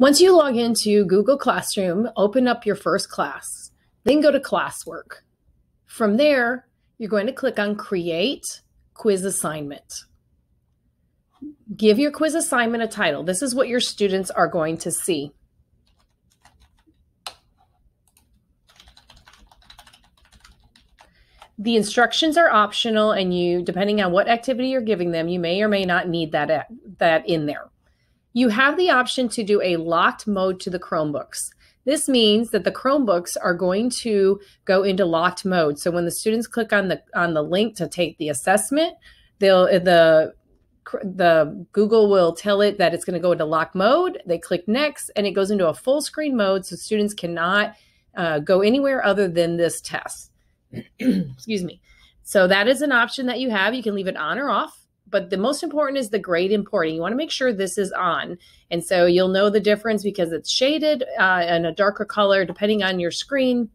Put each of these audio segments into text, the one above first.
Once you log into Google Classroom, open up your first class, then go to classwork. From there, you're going to click on Create Quiz Assignment. Give your quiz assignment a title. This is what your students are going to see. The instructions are optional, and you, depending on what activity you're giving them, you may or may not need that in there. You have the option to do a locked mode to the Chromebooks. This means that the Chromebooks are going to go into locked mode. So when the students click on the link to take the assessment, the Google will tell it that it's going to go into locked mode. They click next, and it goes into a full screen mode, so students cannot go anywhere other than this test. Excuse me. So that is an option that you have. You can leave it on or off. But the most important is the grade importing. You want to make sure this is on. And so you'll know the difference because it's shaded in a darker color depending on your screen.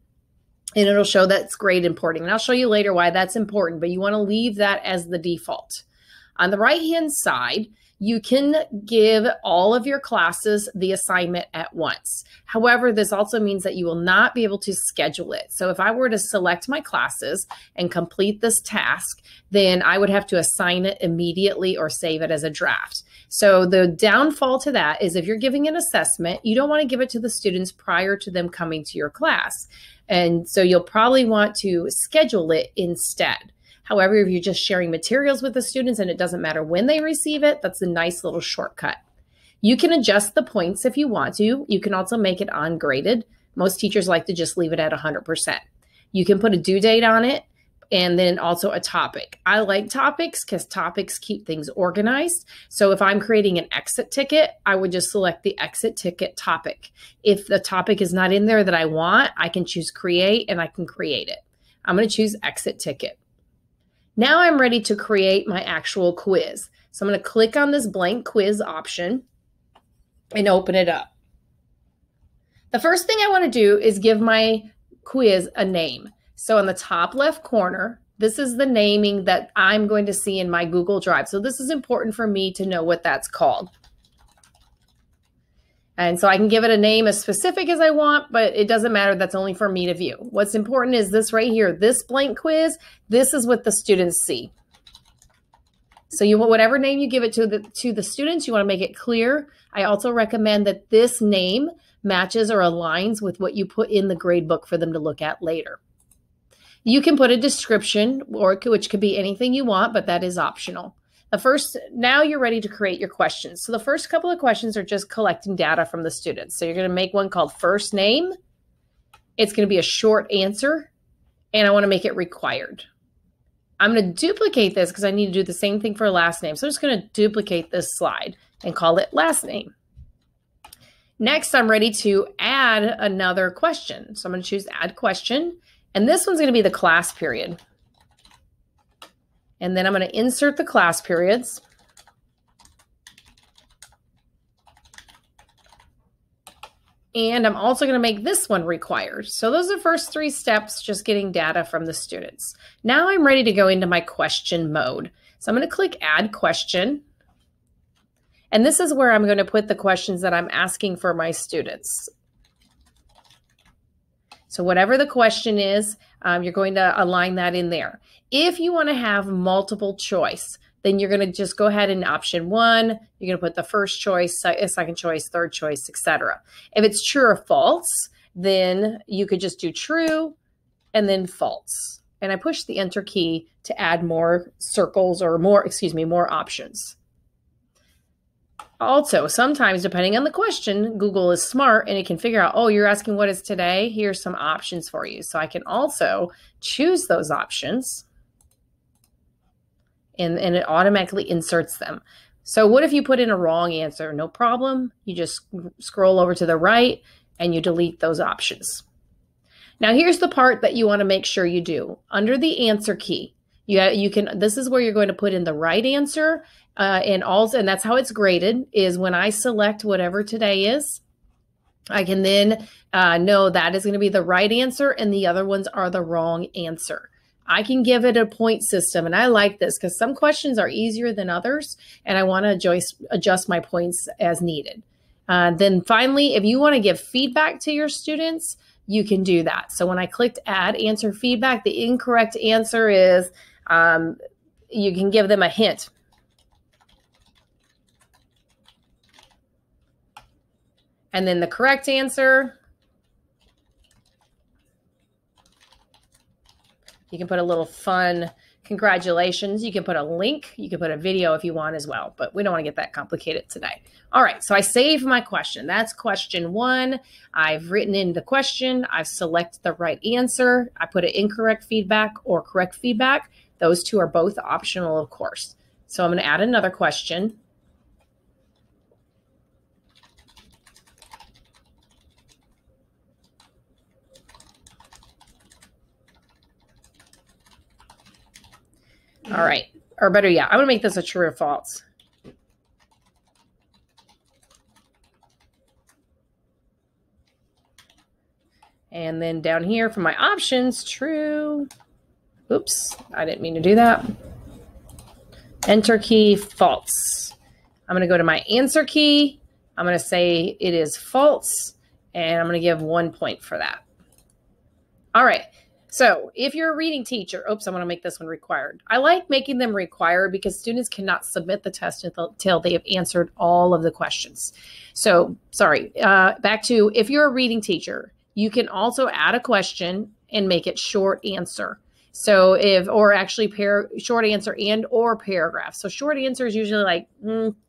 And it'll show that it's grade importing. And I'll show you later why that's important. But you want to leave that as the default. On the right-hand side, you can give all of your classes the assignment at once. However, this also means that you will not be able to schedule it. So if I were to select my classes and complete this task, then I would have to assign it immediately or save it as a draft. So the downfall to that is if you're giving an assessment, you don't want to give it to the students prior to them coming to your class. And so you'll probably want to schedule it instead. However, if you're just sharing materials with the students and it doesn't matter when they receive it, that's a nice little shortcut. You can adjust the points if you want to. You can also make it ungraded. Most teachers like to just leave it at 100%. You can put a due date on it and then also a topic. I like topics because topics keep things organized. So if I'm creating an exit ticket, I would just select the exit ticket topic. If the topic is not in there that I want, I can choose create and I can create it. I'm going to choose exit ticket. Now I'm ready to create my actual quiz. So I'm going to click on this blank quiz option and open it up. The first thing I want to do is give my quiz a name. So on the top left corner, this is the naming that I'm going to see in my Google Drive. So this is important for me to know what that's called. And so I can give it a name as specific as I want, but it doesn't matter. That's only for me to view. What's important is this right here, this blank quiz. This is what the students see. So you want whatever name you give it to the students, you want to make it clear. I also recommend that this name matches or aligns with what you put in the grade book for them to look at later. You can put a description, which could be anything you want, but that is optional. Now you're ready to create your questions. So the first couple of questions are just collecting data from the students. So you're going to make one called first name. It's going to be a short answer, and I want to make it required. I'm going to duplicate this because I need to do the same thing for last name. So I'm just going to duplicate this slide and call it last name. Next, I'm ready to add another question. So I'm going to choose add question, and this one's going to be the class period. And then I'm going to insert the class periods. And I'm also going to make this one required. So those are the first three steps, just getting data from the students. Now I'm ready to go into my question mode. So I'm going to click Add Question. And this is where I'm going to put the questions that I'm asking for my students. So whatever the question is, you're going to align that in there. If you want to have multiple choice, then you're going to just go ahead and option one, you're going to put the first choice, second choice, third choice, etc. If it's true or false, then you could just do true and then false. And I push the enter key to add more circles or more options. Also, sometimes depending on the question, Google is smart and it can figure out, oh, you're asking what is today? Here's some options for you. So I can also choose those options and it automatically inserts them. So what if you put in a wrong answer? No problem. You just scroll over to the right and you delete those options. Now here's the part that you want to make sure you do. Under the answer key, this is where you're going to put in the right answer and that's how it's graded, is when I select whatever today is, I can then know that is going to be the right answer and the other ones are the wrong answer. I can give it a point system, and I like this because some questions are easier than others, and I want to adjust my points as needed. Then finally, if you want to give feedback to your students, you can do that. So when I clicked add answer feedback, the incorrect answer is you can give them a hint. And then the correct answer, you can put a little fun congratulations. You can put a link. You can put a video if you want as well, but we don't want to get that complicated today. All right, so I saved my question. That's question 1. I've written in the question. I've selected the right answer. I put an incorrect feedback or correct feedback. Those two are both optional, of course. So I'm going to add another question. All right, or better yet, I'm going to make this a true or false. And then down here for my options, true. Oops, I didn't mean to do that. Enter key, false. I'm going to go to my answer key. I'm going to say it is false, and I'm going to give 1 point for that. All right. So if you're a reading teacher, oops, I want to make this one required. I like making them required because students cannot submit the test until they have answered all of the questions. So sorry, back to if you're a reading teacher, you can also add a question and make it short answer. So or actually short answer and or paragraph. So short answer is usually like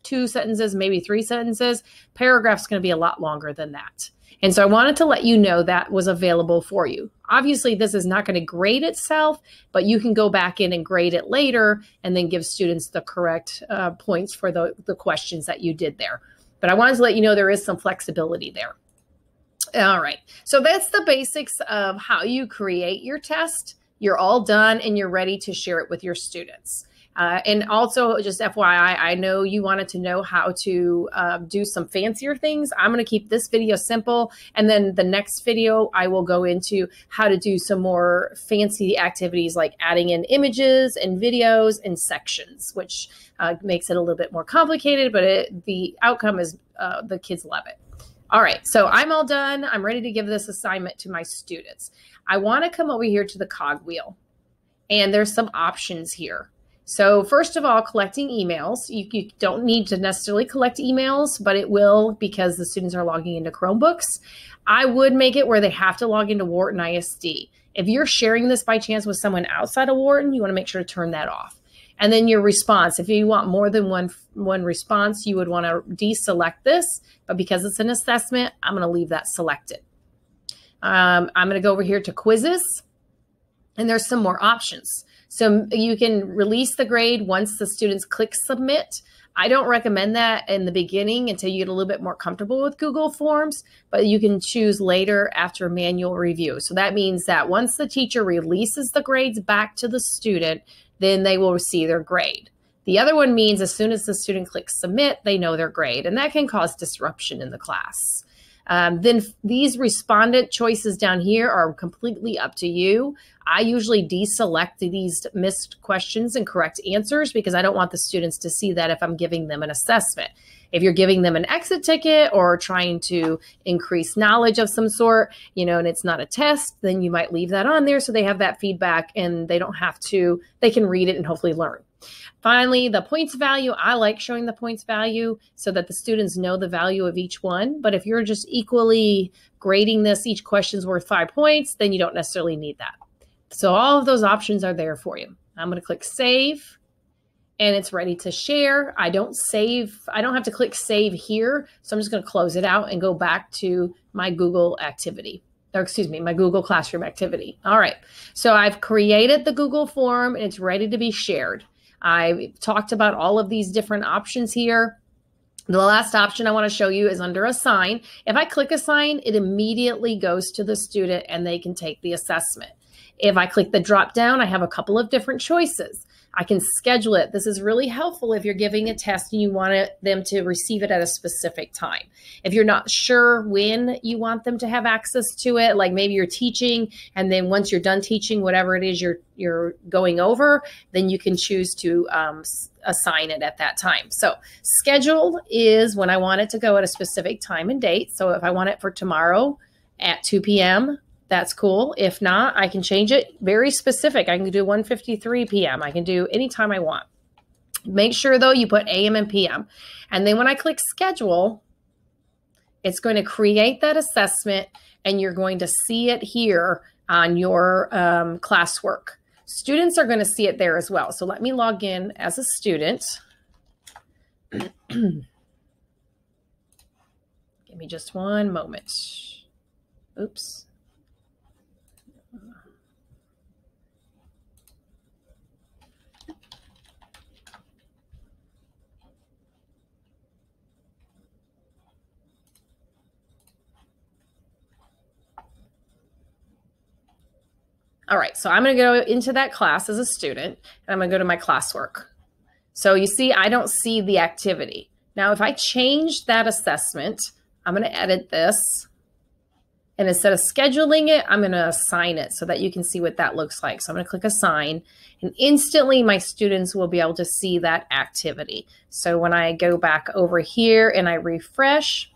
2 sentences, maybe 3 sentences. Paragraph's going to be a lot longer than that. And so I wanted to let you know that was available for you. Obviously, this is not going to grade itself, but you can go back in and grade it later and then give students the correct points for the questions that you did there. But I wanted to let you know there is some flexibility there. All right, so that's the basics of how you create your test. You're all done and you're ready to share it with your students. And also, just FYI, I know you wanted to know how to do some fancier things. I'm going to keep this video simple. And then the next video, I will go into how to do some more fancy activities like adding in images and videos and sections, which makes it a little bit more complicated, but the outcome is the kids love it. All right, so I'm all done. I'm ready to give this assignment to my students. I want to come over here to the cogwheel, and there's some options here. So first of all, collecting emails. You don't need to necessarily collect emails, but it will because the students are logging into Chromebooks. I would make it where they have to log into Wharton ISD. If you're sharing this by chance with someone outside of Wharton, you want to make sure to turn that off. And then your response. If you want more than one response, you would want to deselect this. But because it's an assessment, I'm going to leave that selected. I'm going to go over here to quizzes, and there's some more options. So you can release the grade once the students click submit. I don't recommend that in the beginning until you get a little bit more comfortable with Google Forms, but you can choose later after manual review. So that means that once the teacher releases the grades back to the student, then they will see their grade. The other one means as soon as the student clicks submit, they know their grade, and that can cause disruption in the class. Then these respondent choices down here are completely up to you. I usually deselect these missed questions and correct answers because I don't want the students to see that if I'm giving them an assessment. If you're giving them an exit ticket or trying to increase knowledge of some sort, and it's not a test, then you might leave that on there so they have that feedback and they don't have to, they can read it and hopefully learn. Finally, the points value, I like showing the points value so that the students know the value of each one. But if you're just equally grading this, each question's worth 5 points, then you don't necessarily need that. So all of those options are there for you. I'm going to click save, and it's ready to share. I don't have to click save here. So I'm just going to close it out and go back to my Google activity. Or excuse me, my Google Classroom activity. All right. So I've created the Google form and it's ready to be shared. I talked about all of these different options here. The last option I want to show you is under assign. If I click assign, it immediately goes to the student and they can take the assessment. If I click the drop down, I have a couple of different choices. I can schedule it. This is really helpful if you're giving a test and you want them to receive it at a specific time. If you're not sure when you want them to have access to it, like maybe you're teaching and then once you're done teaching, whatever it is you're going over, then you can choose to assign it at that time. So scheduled is when I want it to go at a specific time and date. So if I want it for tomorrow at 2 p.m., that's cool. If not, I can change it very specific. I can do 1:53 p.m. I can do anytime I want. Make sure though you put AM and PM. And then when I click schedule, it's going to create that assessment and you're going to see it here on your classwork. Students are going to see it there as well. So let me log in as a student. Give me just one moment. Oops. All right, so I'm going to go into that class as a student, and I'm going to go to my classwork. So you see, I don't see the activity. Now, if I change that assessment, I'm going to edit this. And instead of scheduling it, I'm going to assign it so that you can see what that looks like. So I'm going to click assign, and instantly my students will be able to see that activity. So when I go back over here and I refresh,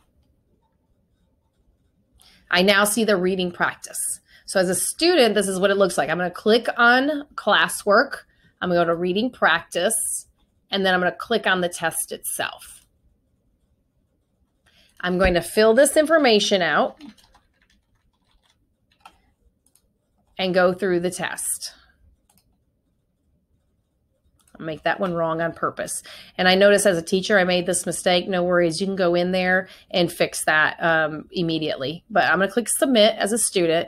I now see the reading practice. So as a student, this is what it looks like. I'm going to click on classwork. I'm going to go to reading practice, and then I'm going to click on the test itself. I'm going to fill this information out and go through the test. I'll make that one wrong on purpose. And I noticed as a teacher, I made this mistake. No worries. You can go in there and fix that immediately. But I'm going to click submit as a student.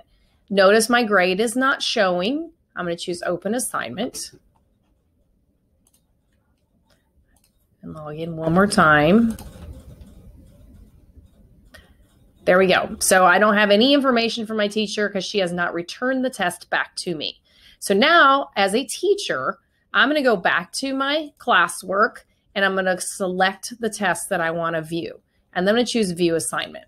Notice my grade is not showing. I'm going to choose open assignment. And log in one more time. There we go. So I don't have any information from my teacher because she has not returned the test back to me. So now as a teacher, I'm going to go back to my classwork and I'm going to select the test that I want to view. And then I'm going to choose view assignment.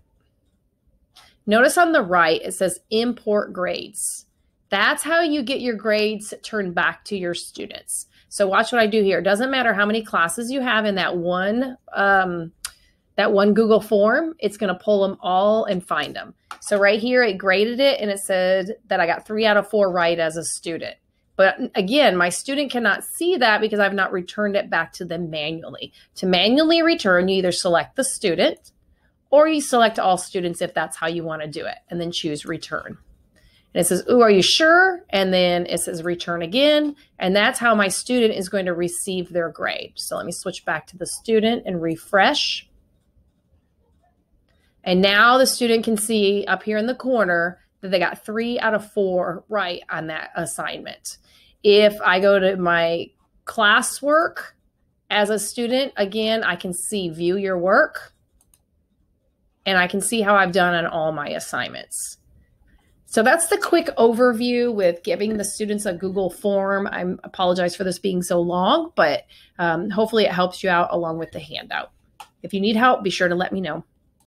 Notice on the right, it says import grades. That's how you get your grades turned back to your students. So watch what I do here. It doesn't matter how many classes you have in that one Google form, it's going to pull them all and find them. So right here, it graded it and it said that I got 3 out of 4 right as a student. But again, my student cannot see that because I've not returned it back to them manually. To manually return, you either select the student or you select all students if that's how you want to do it, and then choose return. And it says, ooh, are you sure? And then it says return again. And that's how my student is going to receive their grade. So let me switch back to the student and refresh. And now the student can see up here in the corner that they got 3 out of 4 right on that assignment. If I go to my classwork as a student, again, I can see view your work. And I can see how I've done on all my assignments. So that's the quick overview with giving the students a Google form. I apologize for this being so long, but hopefully it helps you out along with the handout. If you need help, be sure to let me know.